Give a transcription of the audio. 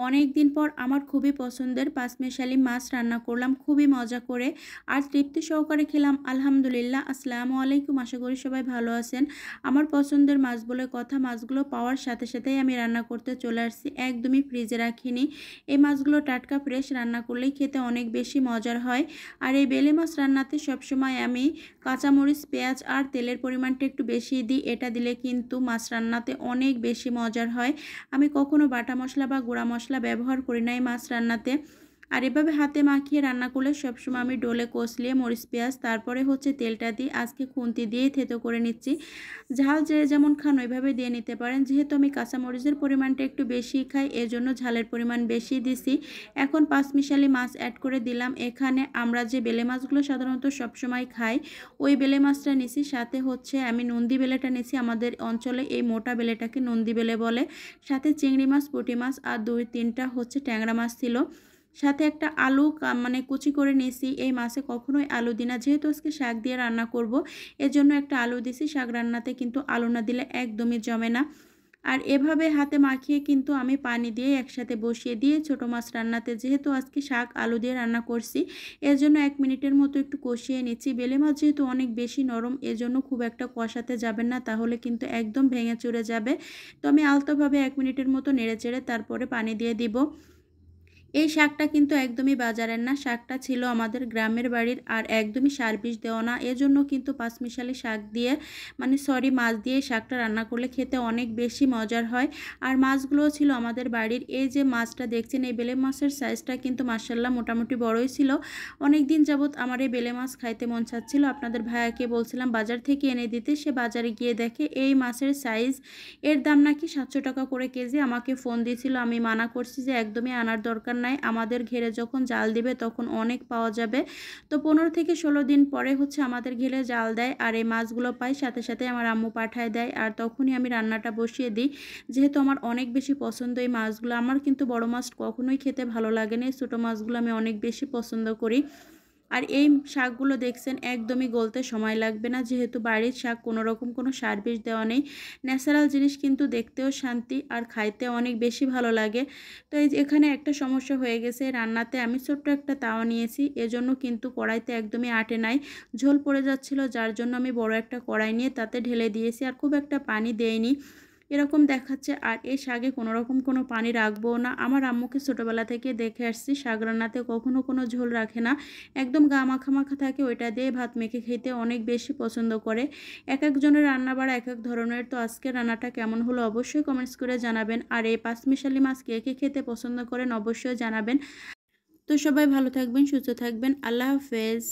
অনেক দিন পর আমার খুবই পছন্দের পাঁচমিশালি মাছ রান্না করলাম খুবই মজা করে আর তৃপ্তি সহকারে খেলাম আলহামদুলিল্লাহ। আসসালামু আলাইকুম, আশা করি সবাই ভালো আছেন। আমার পছন্দের মাছ বলে কথা, মাছগুলো পাওয়ার সাথে সাথেই আমি রান্না করতে চলে আসছি, একদমই ফ্রিজে রাখিনি। এই মাছগুলো টাটকা ফ্রেশ রান্না করলেই খেতে অনেক বেশি মজার হয়। আর এই বেলে মাছ রান্নাতে সবসময় আমি কাঁচামরিচ, পেঁয়াজ আর তেলের পরিমাণটা একটু বেশি দিই। এটা দিলে কিন্তু মাছ রান্নাতে অনেক বেশি মজার হয়। আমি কখনো বাটা মশলা বা গুঁড়া মশলা ব্যবহার করি নাই মাছ রান্নাতে। আর এভাবে হাতে মাখিয়ে রান্না করলে সবসময় আমি ডোলে কষলিয়ে মরিচ পেঁয়াজ তারপরে তেলটা দিই। আজকে খুন্তি দিয়েই থেতো করে নিচ্ছি। ঝাল যে যেমন খান ওইভাবে দিয়ে নিতে পারেন। যেহেতু আমি কাঁচামরিচের পরিমাণটা একটু বেশি খাই, এজন্য ঝালের পরিমাণ বেশি দিছি। এখন পাঁচমিশালি মাছ অ্যাড করে দিলাম। এখানে আমরা যে বেলে মাছগুলো সাধারণত সবসময় খাই ওই বেলে মাছটা নিছি, সাথে আমি নন্দী বেলেটা নিছি। আমাদের অঞ্চলে এই মোটা বেলেটাকে নন্দী বেলে বলে। সাথে চিংড়ি মাছ, পুঁটি মাছ আর 2-3টা ট্যাংরা মাছ ছিল। সাথে একটা আলু মানে কুচি করে নিয়েছি। এই মাছে কখনোই আলু দিই না, যেহেতু আজকে শাক দিয়ে রান্না করব, এজন্য একটা আলু দিছি। শাক রান্নাতে কিন্তু আলু না দিলে একদমই জমে না। আর এভাবে হাতে মাখিয়ে কিন্তু আমি পানি দিয়ে একসাথে বসিয়ে দিয়ে ছোটো মাছ রান্নাতে, যেহেতু আজকে শাক আলু দিয়ে রান্না করছি, এর জন্য 1 মিনিটের মতো একটু কষিয়ে নিচ্ছি। বেলে মাছ যেহেতু অনেক বেশি নরম, এজন্য খুব একটা কষাতে যাবেন না, তাহলে কিন্তু একদম ভেঙে চুরে যাবে। তো আমি আলতোভাবে 1 মিনিটের মতো নেড়ে চেড়ে তারপরে পানি দিয়ে দিব। এই শাকটা কিন্তু একদমই বাজারের না, শাকটা ছিল আমাদের গ্রামের বাড়ির আর একদমই সার বিষ দেওয়া না। এজন্য কিন্তু পাঁচমিশালি শাক দিয়ে মাছ দিয়ে শাকটা রান্না করলে খেতে অনেক বেশি মজার হয়। আর মাছগুলোও ছিল আমাদের বাড়ির। এই যে মাছটা দেখছেন, এই বেলে মাছের সাইজটা কিন্তু মাশাআল্লাহ মোটামুটি বড়ই ছিল। অনেক দিন যাবত আমার এই বেলে মাছ খাইতে মন চাচ্ছিল। আপনাদের ভাইয়াকে বলছিলাম বাজার থেকে এনে দিতে, সে বাজারে গিয়ে দেখে এই মাছের সাইজ, এর দাম নাকি 700 টাকা করে কেজি। আমাকে ফোন দিয়েছিল, আমি মানা করছি যে একদমই আনার দরকার নাই, আমাদের ঘেরে যখন জাল দিবে তখন অনেক পাওয়া যাবে। তো 15 থেকে 16 দিন পরে আমাদের ঘেরে জাল দেয় আর এই মাছগুলো পাই, সাথে সাথে আমার আম্মু পাঠায় দেয় আর তখনই আমি রান্নাটা বসিয়ে দিই। যেহেতু আমার অনেক বেশি পছন্দ এই মাছগুলো, আমার কিন্তু বড় মাছ কখনোই খেতে ভালো লাগে না, ছোটো মাছগুলো আমি অনেক বেশি পছন্দ করি। আর এই শাকগুলো দেখছেন একদমই গলতে সময় লাগবে না, যেহেতু বাড়ির শাক কোনো রকম কোনো সার বিষ দেওয়া নেই। ন্যাচারাল জিনিস কিন্তু দেখতেও শান্তি আর খাইতে অনেক বেশি ভালো লাগে। তো এই যে এখানে একটা সমস্যা হয়ে গেছে রান্নাতে, আমি ছোট্ট একটা তাওয়া নিয়েছি, এজন্য কিন্তু কড়াইতে একদমই আটে নাই, ঝোল পড়ে যাচ্ছিল, যার জন্য আমি বড় একটা কড়াই নিয়ে তাতে ঢেলে দিয়েছি আর খুব একটা পানি দেইনি, এরকম দেখাচ্ছে। আর এই শাকে কোনো রকম কোনো পানি রাখবো না। আমার আম্মুকে ছোটোবেলা থেকে দেখে আসছি শাক রান্নাতে কখনো কোনো ঝোল রাখে না, একদম গা মাখা মাখা থাকে, ওইটা দিয়ে ভাত মেখে খেতে অনেক বেশি পছন্দ করে। এক একজনের রান্না বাড়া এক এক ধরনের। তো আজকের রান্নাটা কেমন হলো অবশ্যই কমেন্টস করে জানাবেন। আর এই পাঁচমিশালি মাছ কে কে খেতে পছন্দ করেন অবশ্যই জানাবেন। তো সবাই ভালো থাকবেন, সুস্থ থাকবেন, আল্লাহ হাফেজ।